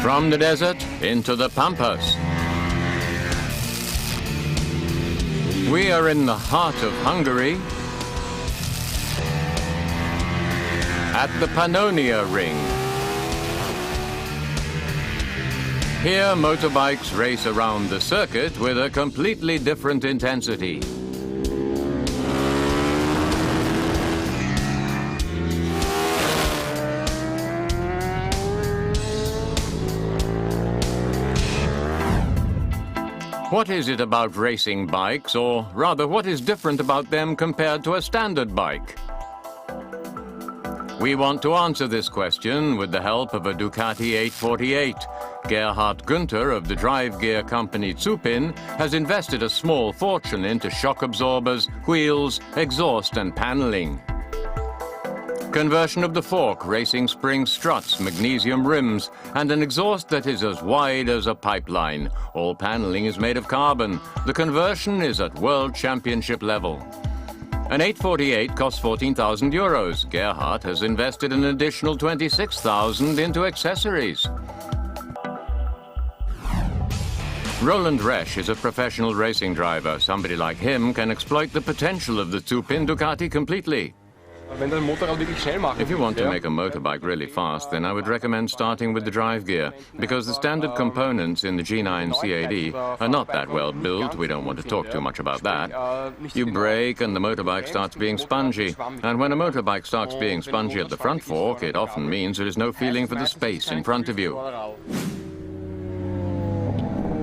From the desert into the pampas. We are in the heart of Hungary at the Pannonia Ring. Here, motorbikes race around the circuit with a completely different intensity. What is it about racing bikes, or rather, what is different about them compared to a standard bike? We want to answer this question with the help of a Ducati 848. Gerhard Günther of the drive gear company Zupin has invested a small fortune into shock absorbers, wheels, exhaust and paneling. Conversion of the fork, racing spring struts, magnesium rims, and an exhaust that is as wide as a pipeline. All paneling is made of carbon. The conversion is at World Championship level. An 848 costs 14,000 euros. Gerhard has invested an additional 26,000 into accessories. Roland Resch is a professional racing driver. Somebody like him can exploit the potential of the Zupin Ducati completely. If you want to make a motorbike really fast, then I would recommend starting with the drive gear, because the standard components in the G9 CAD are not that well built. We don't want to talk too much about that. You brake and the motorbike starts being spongy. And when a motorbike starts being spongy at the front fork, it often means there is no feeling for the space in front of you.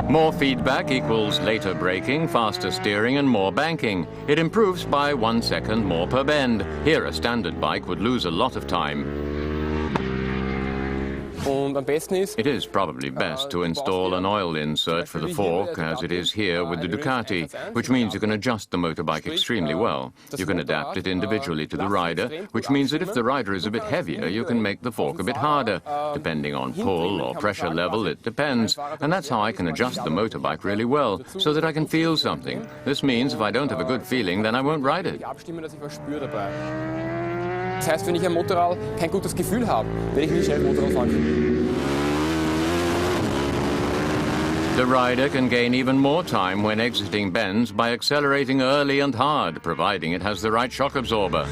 More feedback equals later braking, faster steering and more banking. It improves by 1 second more per bend. Here a standard bike would lose a lot of time. It is probably best to install an oil insert for the fork, as it is here with the Ducati, which means you can adjust the motorbike extremely well. You can adapt it individually to the rider, which means that if the rider is a bit heavier, you can make the fork a bit harder. Depending on pull or pressure level, it depends. And that's how I can adjust the motorbike really well, so that I can feel something. This means if I don't have a good feeling, then I won't ride it. Das heißt, wenn ich am Motorrad kein gutes Gefühl habe, werde ich nie schnell Motorrad fahren können. The rider can gain even more time when exiting bends by accelerating early and hard, providing it has the right shock absorber.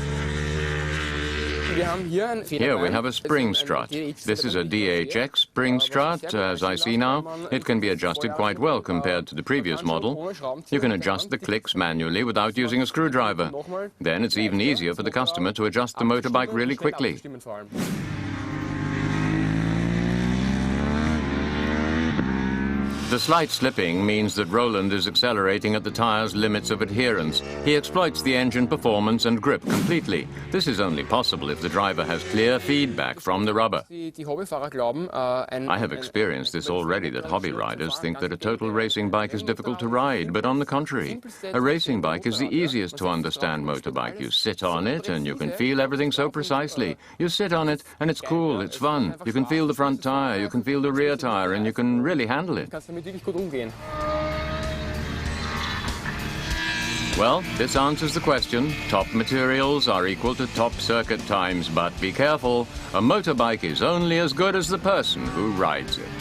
Here we have a spring strut. This is a DHX spring strut, as I see now. It can be adjusted quite well compared to the previous model. You can adjust the clicks manually without using a screwdriver. Then it's even easier for the customer to adjust the motorbike really quickly. The slight slipping means that Roland is accelerating at the tire's limits of adherence. He exploits the engine performance and grip completely. This is only possible if the driver has clear feedback from the rubber. I have experienced this already, that hobby riders think that a total racing bike is difficult to ride, but on the contrary, a racing bike is the easiest to understand motorbike. You sit on it and you can feel everything so precisely. You sit on it and it's cool, it's fun. You can feel the front tire, you can feel the rear tire, and you can really handle it. Well, this answers the question. Top materials are equal to top circuit times, but be careful. A motorbike is only as good as the person who rides it.